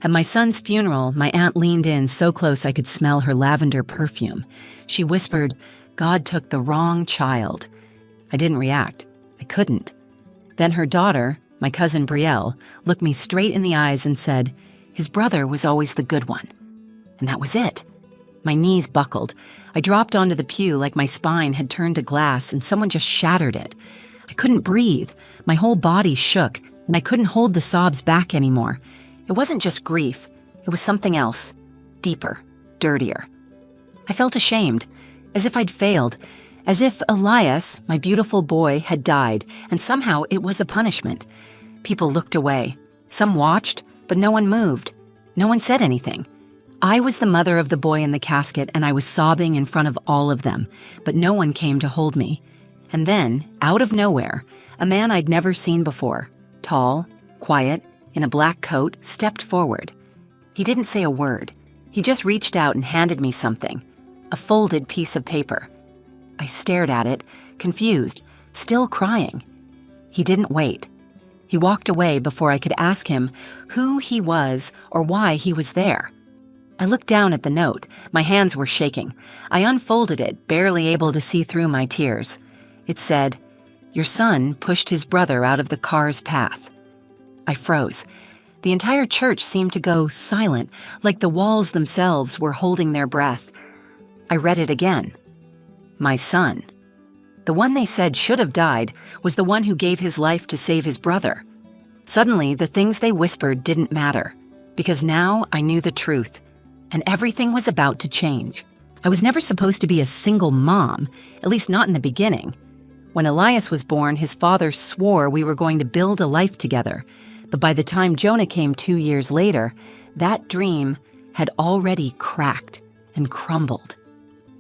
At my son's funeral, my aunt leaned in so close I could smell her lavender perfume. She whispered, "God took the wrong child." I didn't react. I couldn't. Then her daughter, my cousin Brielle, looked me straight in the eyes and said, "His brother was always the good one." And that was it. My knees buckled. I dropped onto the pew like my spine had turned to glass and someone just shattered it. I couldn't breathe. My whole body shook, and I couldn't hold the sobs back anymore. It wasn't just grief. It was something else. Deeper. Dirtier. I felt ashamed, as if I'd failed, as if Elias, my beautiful boy, had died, and somehow it was a punishment. People looked away. Some watched, but no one moved. No one said anything. I was the mother of the boy in the casket, and I was sobbing in front of all of them, but no one came to hold me. And then, out of nowhere, a man I'd never seen before, tall, quiet, in a black coat, stepped forward. He didn't say a word. He just reached out and handed me something, a folded piece of paper. I stared at it, confused, still crying. He didn't wait. He walked away before I could ask him who he was or why he was there. I looked down at the note. My hands were shaking. I unfolded it, barely able to see through my tears. It said, "Your son pushed his brother out of the car's path." I froze. The entire church seemed to go silent, like the walls themselves were holding their breath. I read it again. My son. The one they said should have died was the one who gave his life to save his brother. Suddenly, the things they whispered didn't matter, because now I knew the truth, and everything was about to change. I was never supposed to be a single mom, at least not in the beginning. When Elias was born, his father swore we were going to build a life together, but by the time Jonah came 2 years later, that dream had already cracked and crumbled.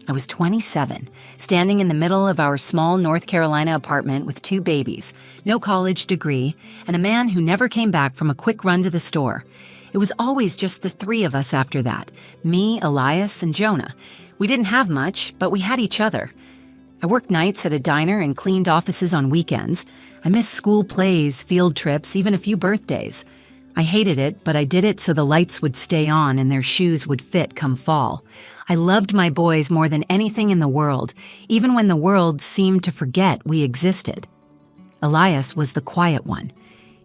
I was 27, standing in the middle of our small North Carolina apartment with 2 babies, no college degree, and a man who never came back from a quick run to the store. It was always just the 3 of us after that, me, Elias, and Jonah. We didn't have much, but we had each other. I worked nights at a diner and cleaned offices on weekends. I missed school plays, field trips, even a few birthdays. I hated it, but I did it so the lights would stay on and their shoes would fit come fall. I loved my boys more than anything in the world, even when the world seemed to forget we existed. Elias was the quiet one.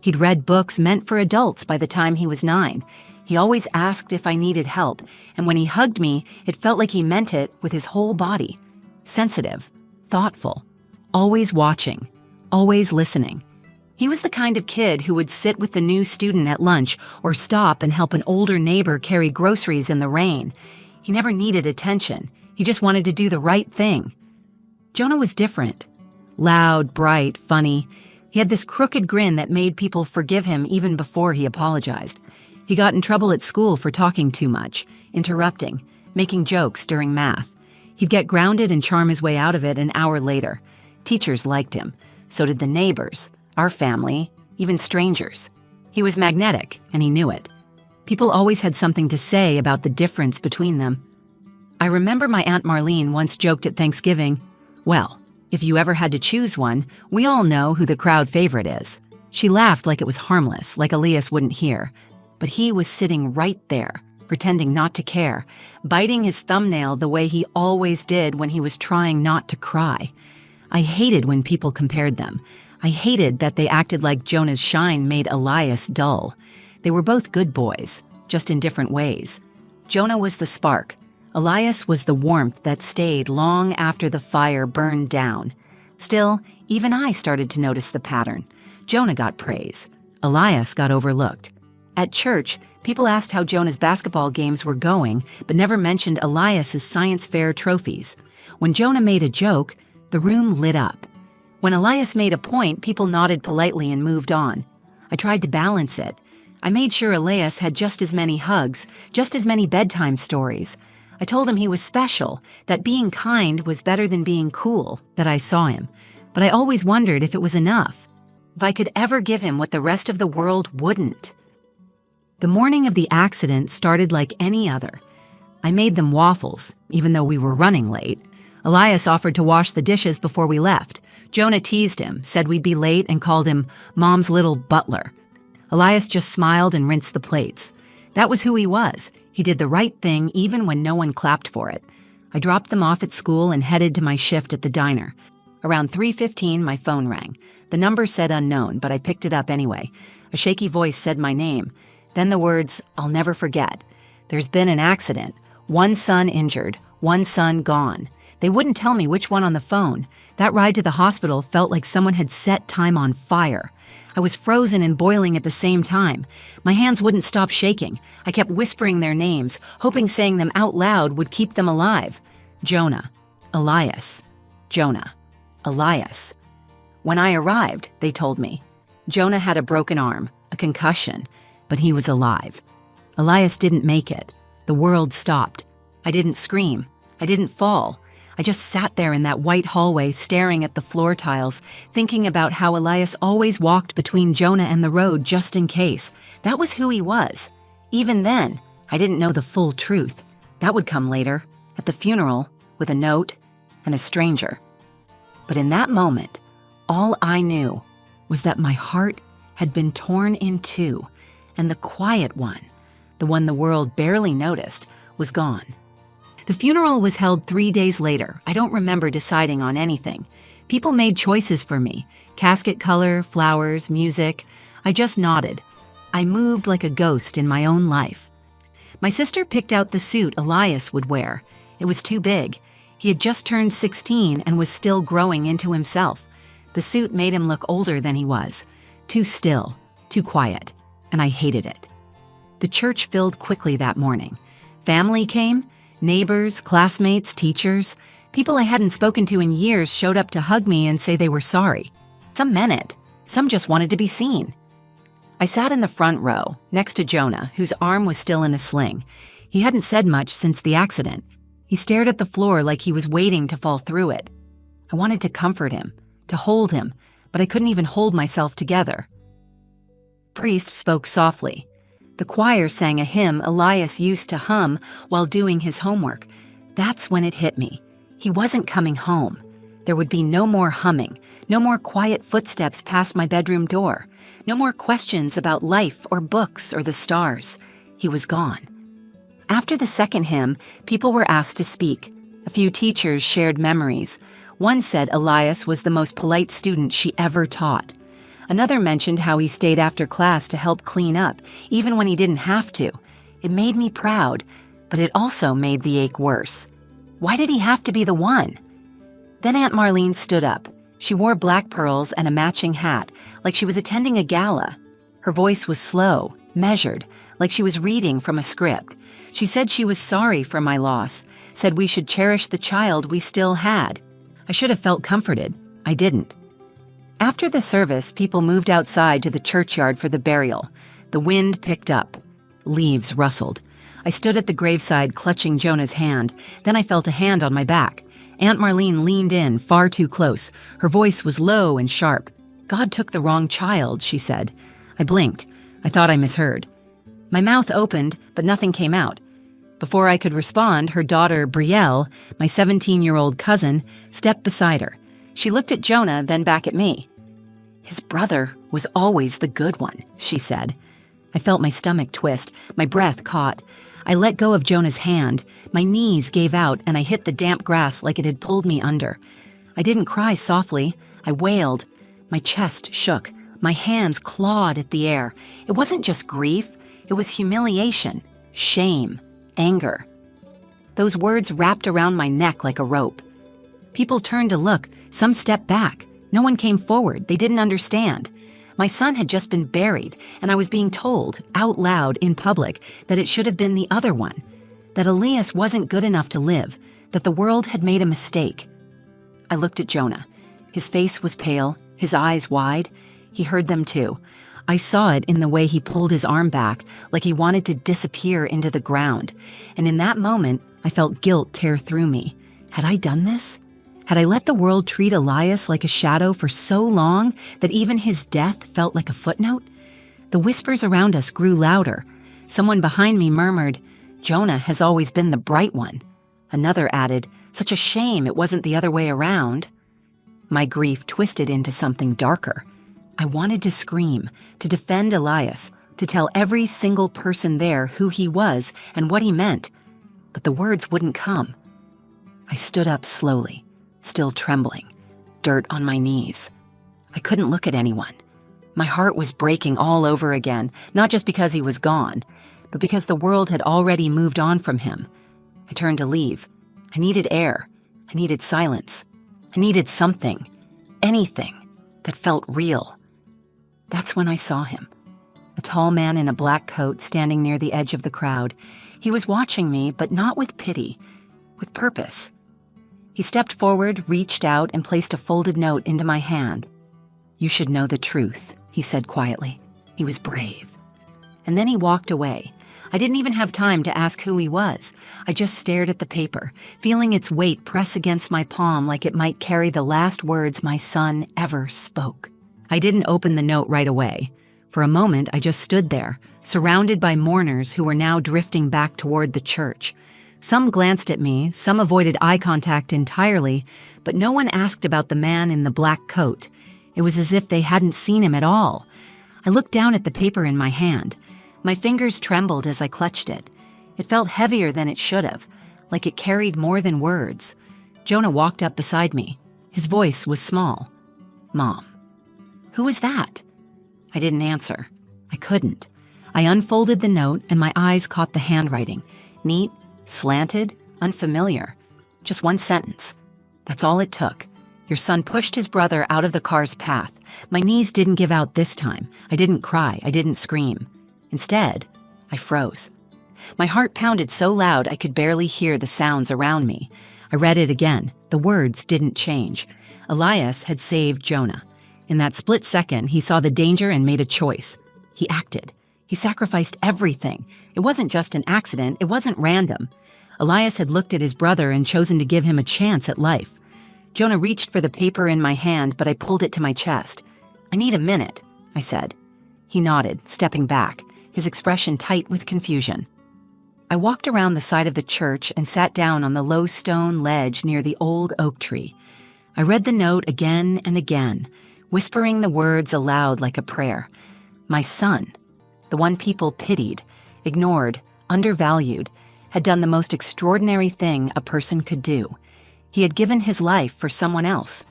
He'd read books meant for adults by the time he was 9. He always asked if I needed help, and when he hugged me, it felt like he meant it with his whole body. Sensitive, thoughtful, always watching, always listening. He was the kind of kid who would sit with the new student at lunch or stop and help an older neighbor carry groceries in the rain. He never needed attention. He just wanted to do the right thing. Jonah was different. Loud, bright, funny. He had this crooked grin that made people forgive him even before he apologized. He got in trouble at school for talking too much, interrupting, making jokes during math. He'd get grounded and charm his way out of it an hour later. Teachers liked him. So did the neighbors, our family, even strangers. He was magnetic, and he knew it. People always had something to say about the difference between them. I remember my Aunt Marlene once joked at Thanksgiving, "Well, if you ever had to choose one, we all know who the crowd favorite is." She laughed like it was harmless, like Elias wouldn't hear. But he was sitting right there, pretending not to care, biting his thumbnail the way he always did when he was trying not to cry. I hated when people compared them. I hated that they acted like Jonah's shine made Elias dull. They were both good boys, just in different ways. Jonah was the spark. Elias was the warmth that stayed long after the fire burned down. Still, even I started to notice the pattern. Jonah got praise. Elias got overlooked. At church, people asked how Jonah's basketball games were going, but never mentioned Elias's science fair trophies. When Jonah made a joke, the room lit up. When Elias made a point, people nodded politely and moved on. I tried to balance it. I made sure Elias had just as many hugs, just as many bedtime stories. I told him he was special, that being kind was better than being cool, that I saw him. But I always wondered if it was enough, if I could ever give him what the rest of the world wouldn't. The morning of the accident started like any other. I made them waffles, even though we were running late. Elias offered to wash the dishes before we left. Jonah teased him, said we'd be late, and called him Mom's little butler. Elias just smiled and rinsed the plates. That was who he was. He did the right thing even when no one clapped for it. I dropped them off at school and headed to my shift at the diner. Around 3:15, my phone rang. The number said unknown, but I picked it up anyway. A shaky voice said my name. Then the words, "I'll never forget. There's been an accident. One son injured, one son gone." They wouldn't tell me which one on the phone. That ride to the hospital felt like someone had set time on fire. I was frozen and boiling at the same time. My hands wouldn't stop shaking. I kept whispering their names, hoping saying them out loud would keep them alive. Jonah, Elias, Jonah, Elias. When I arrived, they told me, Jonah had a broken arm, a concussion, but he was alive. Elias didn't make it. The world stopped. I didn't scream. I didn't fall. I just sat there in that white hallway staring at the floor tiles, thinking about how Elias always walked between Jonah and the road just in case. That was who he was. Even then, I didn't know the full truth. That would come later, at the funeral, with a note and a stranger. But in that moment, all I knew was that my heart had been torn in two, and the quiet one, the one the world barely noticed, was gone. The funeral was held 3 days later. I don't remember deciding on anything. People made choices for me. Casket color, flowers, music. I just nodded. I moved like a ghost in my own life. My sister picked out the suit Elias would wear. It was too big. He had just turned 16 and was still growing into himself. The suit made him look older than he was. Too still, too quiet, and I hated it. The church filled quickly that morning. Family came. Neighbors, classmates, teachers, people I hadn't spoken to in years showed up to hug me and say they were sorry. Some meant it. Some just wanted to be seen. I sat in the front row, next to Jonah, whose arm was still in a sling. He hadn't said much since the accident. He stared at the floor like he was waiting to fall through it. I wanted to comfort him, to hold him, but I couldn't even hold myself together. Priest spoke softly. The choir sang a hymn Elias used to hum while doing his homework. That's when it hit me. He wasn't coming home. There would be no more humming, no more quiet footsteps past my bedroom door, no more questions about life or books or the stars. He was gone. After the second hymn, people were asked to speak. A few teachers shared memories. One said Elias was the most polite student she ever taught. Another mentioned how he stayed after class to help clean up, even when he didn't have to. It made me proud, but it also made the ache worse. Why did he have to be the one? Then Aunt Marlene stood up. She wore black pearls and a matching hat, like she was attending a gala. Her voice was slow, measured, like she was reading from a script. She said she was sorry for my loss, said we should cherish the child we still had. I should have felt comforted. I didn't. After the service, people moved outside to the churchyard for the burial. The wind picked up. Leaves rustled. I stood at the graveside clutching Jonah's hand. Then I felt a hand on my back. Aunt Marlene leaned in, far too close. Her voice was low and sharp. "God took the wrong child," she said. I blinked. I thought I misheard. My mouth opened, but nothing came out. Before I could respond, her daughter, Brielle, my 17-year-old cousin, stepped beside her. She looked at Jonah, then back at me. "His brother was always the good one," she said. I felt my stomach twist. My breath caught. I let go of Jonah's hand. My knees gave out, and I hit the damp grass like it had pulled me under. I didn't cry softly. I wailed. My chest shook. My hands clawed at the air. It wasn't just grief. It was humiliation, shame, anger. Those words wrapped around my neck like a rope. People turned to look. Some stepped back. No one came forward. They didn't understand. My son had just been buried, and I was being told, out loud, in public, that it should have been the other one, that Elias wasn't good enough to live, that the world had made a mistake. I looked at Jonah. His face was pale, his eyes wide. He heard them too. I saw it in the way he pulled his arm back, like he wanted to disappear into the ground. And in that moment, I felt guilt tear through me. Had I done this? Had I let the world treat Elias like a shadow for so long that even his death felt like a footnote? The whispers around us grew louder. Someone behind me murmured, "Jonah has always been the bright one." Another added, "Such a shame it wasn't the other way around." My grief twisted into something darker. I wanted to scream, to defend Elias, to to tell every single person there who he was and what he meant, but the words wouldn't come. I stood up slowly, still trembling, dirt on my knees. I couldn't look at anyone. My heart was breaking all over again, not just because he was gone, but because the world had already moved on from him. I turned to leave. I needed air. I needed silence. I needed something, anything, that felt real. That's when I saw him. A tall man in a black coat standing near the edge of the crowd. He was watching me, but not with pity, with purpose. He stepped forward, reached out, and placed a folded note into my hand. "You should know the truth," he said quietly. He was brave. And then he walked away. I didn't even have time to ask who he was. I just stared at the paper, feeling its weight press against my palm like it might carry the last words my son ever spoke. I didn't open the note right away. For a moment, I just stood there, surrounded by mourners who were now drifting back toward the church. Some glanced at me, some avoided eye contact entirely, but no one asked about the man in the black coat. It was as if they hadn't seen him at all. I looked down at the paper in my hand. My fingers trembled as I clutched it. It felt heavier than it should have, like it carried more than words. Jonah walked up beside me. His voice was small. "Mom." "Who was that?" I didn't answer. I couldn't. I unfolded the note and my eyes caught the handwriting. Neat, slanted, unfamiliar. Just one sentence. That's all it took. "Your son pushed his brother out of the car's path." My knees didn't give out this time. I didn't cry. I didn't scream. Instead, I froze. My heart pounded so loud I could barely hear the sounds around me. I read it again. The words didn't change. Elias had saved Jonah. In that split second, he saw the danger and made a choice. He acted. He sacrificed everything. It wasn't just an accident. It wasn't random. Elias had looked at his brother and chosen to give him a chance at life. Jonah reached for the paper in my hand, but I pulled it to my chest. "I need a minute," I said. He nodded, stepping back, his expression tight with confusion. I walked around the side of the church and sat down on the low stone ledge near the old oak tree. I read the note again and again, whispering the words aloud like a prayer. My son, the one people pitied, ignored, undervalued, had done the most extraordinary thing a person could do. He had given his life for someone else.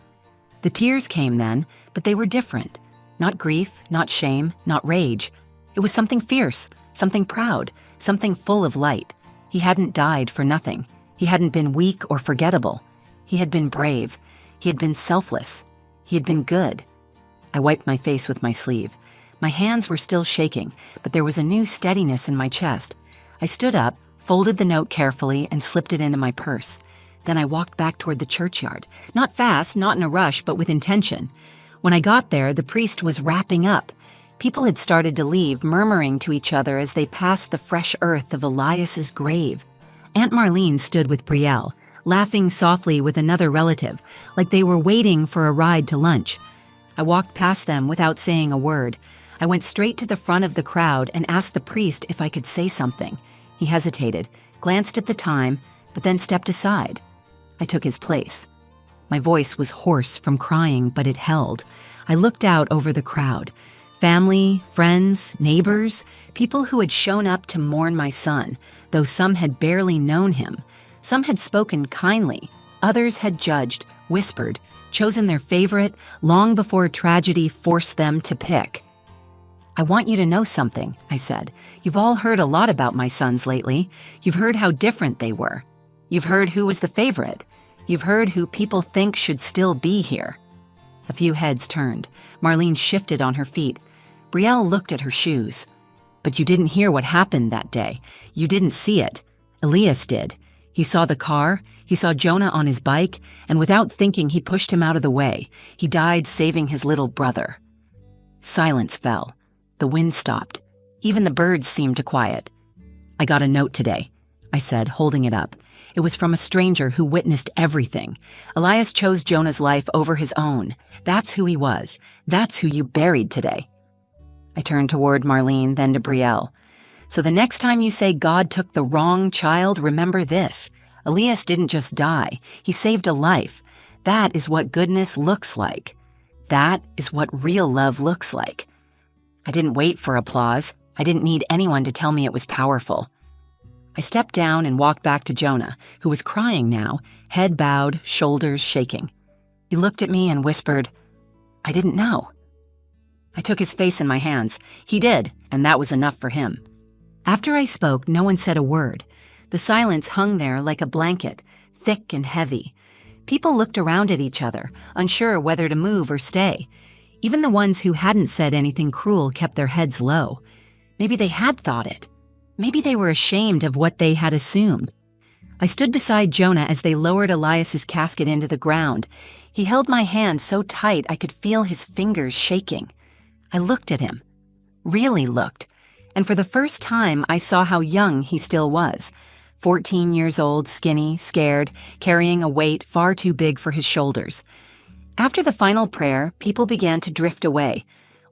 The tears came then, but they were different. Not grief, not shame, not rage. It was something fierce, something proud, something full of light. He hadn't died for nothing. He hadn't been weak or forgettable. He had been brave. He had been selfless. He had been good. I wiped my face with my sleeve. My hands were still shaking, but there was a new steadiness in my chest. I stood up, folded the note carefully, and slipped it into my purse. Then I walked back toward the churchyard. Not fast, not in a rush, but with intention. When I got there, the priest was wrapping up. People had started to leave, murmuring to each other as they passed the fresh earth of Elias's grave. Aunt Marlene stood with Brielle, laughing softly with another relative, like they were waiting for a ride to lunch. I walked past them without saying a word. I went straight to the front of the crowd and asked the priest if I could say something. He hesitated, glanced at the time, but then stepped aside. I took his place. My voice was hoarse from crying, but it held. I looked out over the crowd. Family, friends, neighbors, people who had shown up to mourn my son, though some had barely known him. Some had spoken kindly. Others had judged, whispered, chosen their favorite long before tragedy forced them to pick. "I want you to know something," I said. "You've all heard a lot about my sons lately. You've heard how different they were. You've heard who was the favorite. You've heard who people think should still be here." A few heads turned. Marlene shifted on her feet. Brielle looked at her shoes. "But you didn't hear what happened that day. You didn't see it. Elias did. He saw the car, he saw Jonah on his bike, and without thinking he pushed him out of the way. He died saving his little brother." Silence fell. The wind stopped. Even the birds seemed to quiet. "I got a note today," I said, holding it up. It was from a stranger who witnessed everything. Elias chose Jonah's life over his own. That's who he was. That's who you buried today. I turned toward Marlene, then to Brielle. "So the next time you say God took the wrong child, remember this. Elias didn't just die. He saved a life. That is what goodness looks like. That is what real love looks like." I didn't wait for applause. I didn't need anyone to tell me it was powerful. I stepped down and walked back to Jonah, who was crying now, head bowed, shoulders shaking. He looked at me and whispered, "I didn't know." I took his face in my hands. He did, and that was enough for him. After I spoke, no one said a word. The silence hung there like a blanket, thick and heavy. People looked around at each other, unsure whether to move or stay. Even the ones who hadn't said anything cruel kept their heads low. Maybe they had thought it. Maybe they were ashamed of what they had assumed. I stood beside Jonah as they lowered Elias's casket into the ground. He held my hand so tight I could feel his fingers shaking. I looked at him, really looked, and for the first time I saw how young he still was. 14 years old, skinny, scared, carrying a weight far too big for his shoulders. After the final prayer, people began to drift away.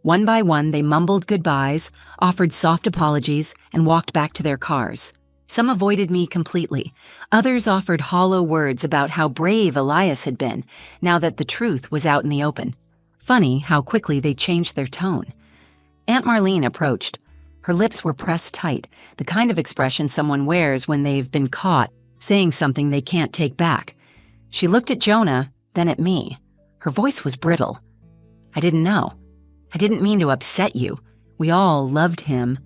One by one, they mumbled goodbyes, offered soft apologies, and walked back to their cars. Some avoided me completely. Others offered hollow words about how brave Elias had been, now that the truth was out in the open. Funny how quickly they changed their tone. Aunt Marlene approached. Her lips were pressed tight, the kind of expression someone wears when they've been caught saying something they can't take back. She looked at Jonah, then at me. Her voice was brittle. "I didn't know. I didn't mean to upset you. We all loved him.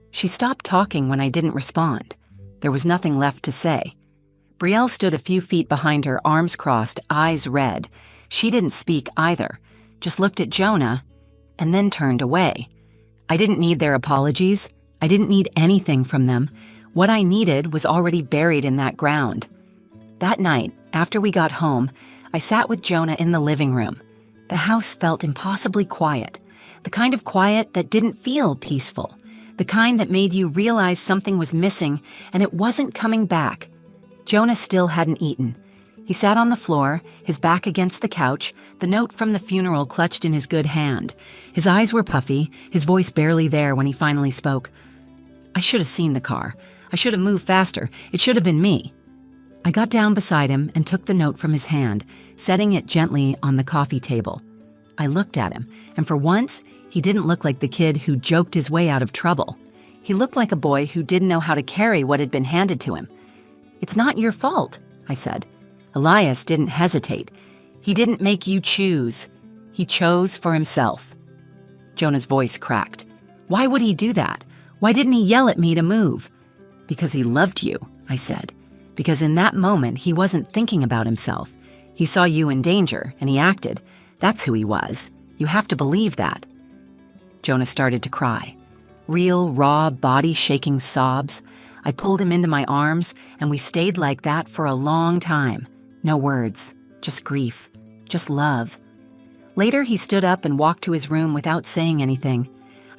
She stopped talking when I didn't respond. There was nothing left to say. Brielle stood a few feet behind her, arms crossed, eyes red. She didn't speak either, just looked at Jonah, and then turned away. I didn't need their apologies. I didn't need anything from them. What I needed was already buried in that ground. That night, after we got home, I sat with Jonah in the living room. The house felt impossibly quiet, the kind of quiet that didn't feel peaceful, the kind that made you realize something was missing and it wasn't coming back. Jonah still hadn't eaten. He sat on the floor, his back against the couch, the note from the funeral clutched in his good hand. His eyes were puffy, his voice barely there when he finally spoke. "I should have seen the car. I should have moved faster. It should have been me." I got down beside him and took the note from his hand, setting it gently on the coffee table. I looked at him, and for once, he didn't look like the kid who joked his way out of trouble. He looked like a boy who didn't know how to carry what had been handed to him. "It's not your fault," I said. "Elias didn't hesitate. He didn't make you choose. He chose for himself." Jonah's voice cracked. "Why would he do that? Why didn't he yell at me to move?" "Because he loved you," I said. "Because in that moment, he wasn't thinking about himself. He saw you in danger, and he acted. That's who he was. You have to believe that." Jonah started to cry. Real, raw, body-shaking sobs. I pulled him into my arms, and we stayed like that for a long time. No words, just grief, just love. Later, he stood up and walked to his room without saying anything.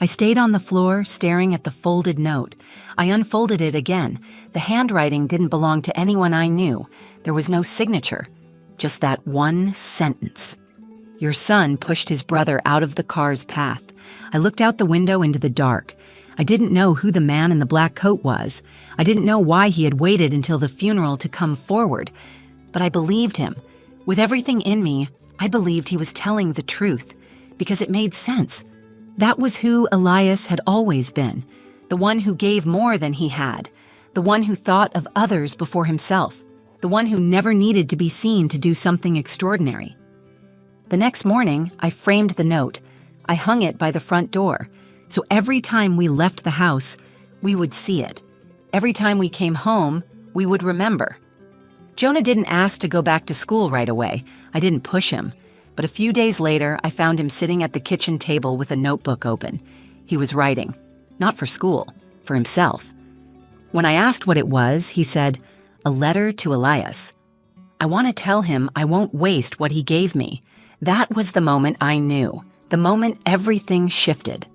I stayed on the floor, staring at the folded note. I unfolded it again. The handwriting didn't belong to anyone I knew. There was no signature, just that one sentence. "Your son pushed his brother out of the car's path." I looked out the window into the dark. I didn't know who the man in the black coat was. I didn't know why he had waited until the funeral to come forward. But I believed him. With everything in me, I believed he was telling the truth, because it made sense. That was who Elias had always been, the one who gave more than he had, the one who thought of others before himself, the one who never needed to be seen to do something extraordinary. The next morning, I framed the note. I hung it by the front door, so every time we left the house, we would see it. Every time we came home, we would remember. Jonah didn't ask to go back to school right away. I didn't push him. But a few days later, I found him sitting at the kitchen table with a notebook open. He was writing, not for school, for himself. When I asked what it was, he said, "A letter to Elias. I want to tell him I won't waste what he gave me." That was the moment I knew, the moment everything shifted.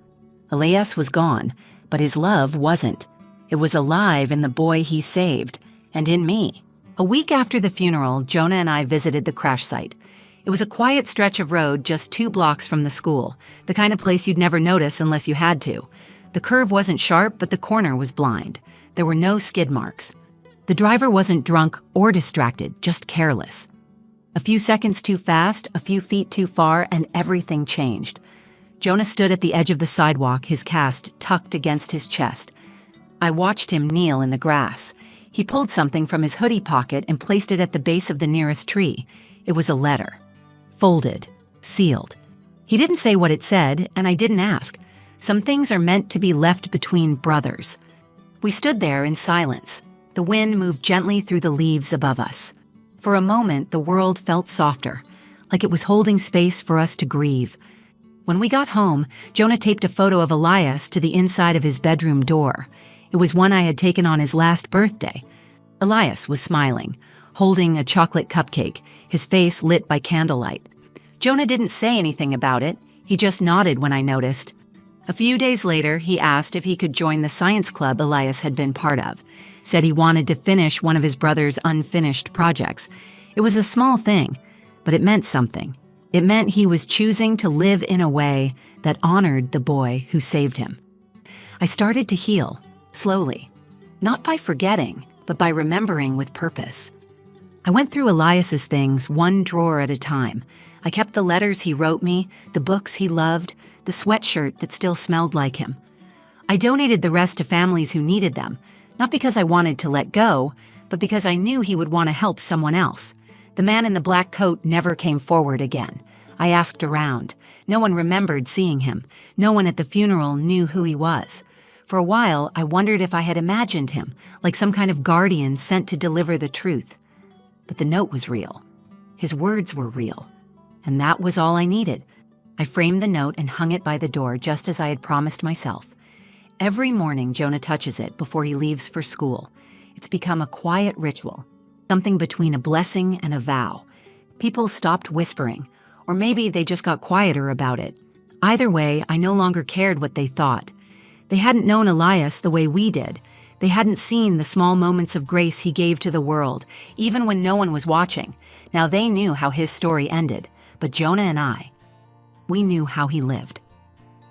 Elias was gone, but his love wasn't. It was alive in the boy he saved, and in me. A week after the funeral, Jonah and I visited the crash site. It was a quiet stretch of road just 2 blocks from the school, the kind of place you'd never notice unless you had to. The curve wasn't sharp, but the corner was blind. There were no skid marks. The driver wasn't drunk or distracted, just careless. A few seconds too fast, a few feet too far, and everything changed. Jonah stood at the edge of the sidewalk, his cast tucked against his chest. I watched him kneel in the grass. He pulled something from his hoodie pocket and placed it at the base of the nearest tree. It was a letter. Folded. Sealed. He didn't say what it said, and I didn't ask. Some things are meant to be left between brothers. We stood there in silence. The wind moved gently through the leaves above us. For a moment, the world felt softer, like it was holding space for us to grieve. When we got home, Jonah taped a photo of Elias to the inside of his bedroom door. It was one I had taken on his last birthday. Elias was smiling, holding a chocolate cupcake, his face lit by candlelight. Jonah didn't say anything about it. He just nodded when I noticed. A few days later, he asked if he could join the science club Elias had been part of. Said he wanted to finish one of his brother's unfinished projects. It was a small thing, but it meant something. It meant he was choosing to live in a way that honored the boy who saved him. I started to heal, slowly. Not by forgetting, but by remembering with purpose. I went through Elias's things one drawer at a time. I kept the letters he wrote me, the books he loved, the sweatshirt that still smelled like him. I donated the rest to families who needed them, not because I wanted to let go, but because I knew he would want to help someone else. The man in the black coat never came forward again. I asked around. No one remembered seeing him. No one at the funeral knew who he was. For a while, I wondered if I had imagined him, like some kind of guardian sent to deliver the truth. But the note was real. His words were real. And that was all I needed. I framed the note and hung it by the door just as I had promised myself. Every morning, Jonah touches it before he leaves for school. It's become a quiet ritual, something between a blessing and a vow. People stopped whispering, or maybe they just got quieter about it. Either way, I no longer cared what they thought. They hadn't known Elias the way we did. They hadn't seen the small moments of grace he gave to the world, even when no one was watching. Now they knew how his story ended, but Jonah and we knew how he lived.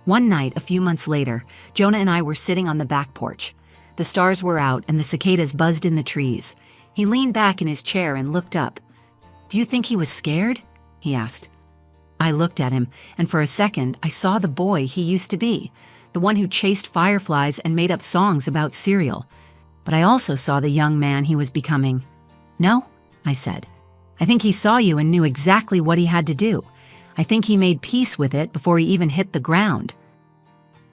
One night, a few months later, Jonah and I were sitting on the back porch. The stars were out and the cicadas buzzed in the trees. He leaned back in his chair and looked up. "Do you think he was scared?" he asked. I looked at him, and for a second, I saw the boy he used to be, the one who chased fireflies and made up songs about cereal. But I also saw the young man he was becoming. "No," I said. "I think he saw you and knew exactly what he had to do. I think he made peace with it before he even hit the ground."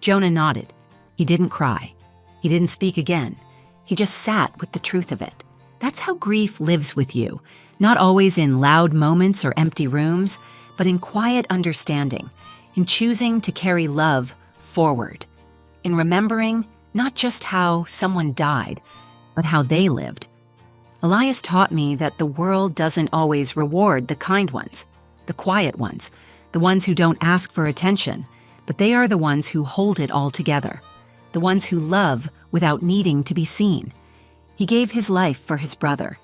Jonah nodded. He didn't cry. He didn't speak again. He just sat with the truth of it. That's how grief lives with you, not always in loud moments or empty rooms, but in quiet understanding, in choosing to carry love forward, in remembering not just how someone died, but how they lived. Elias taught me that the world doesn't always reward the kind ones, the quiet ones, the ones who don't ask for attention, but they are the ones who hold it all together, the ones who love without needing to be seen. He gave his life for his brother,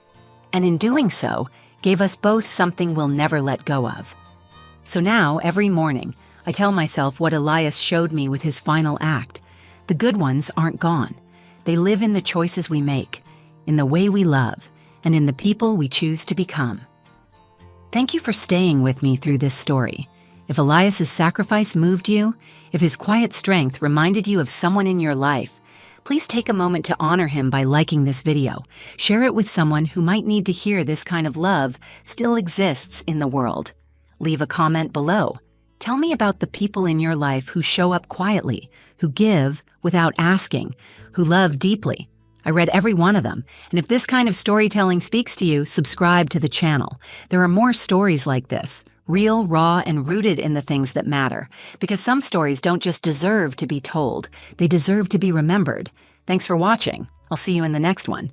and in doing so, gave us both something we'll never let go of. So now, every morning, I tell myself what Elias showed me with his final act. The good ones aren't gone. They live in the choices we make, in the way we love, and in the people we choose to become. Thank you for staying with me through this story. If Elias's sacrifice moved you, if his quiet strength reminded you of someone in your life, please take a moment to honor him by liking this video. Share it with someone who might need to hear this kind of love still exists in the world. Leave a comment below. Tell me about the people in your life who show up quietly, who give without asking, who love deeply. I read every one of them, and if this kind of storytelling speaks to you, subscribe to the channel. There are more stories like this, real, raw, and rooted in the things that matter, because some stories don't just deserve to be told, they deserve to be remembered. Thanks for watching. I'll see you in the next one.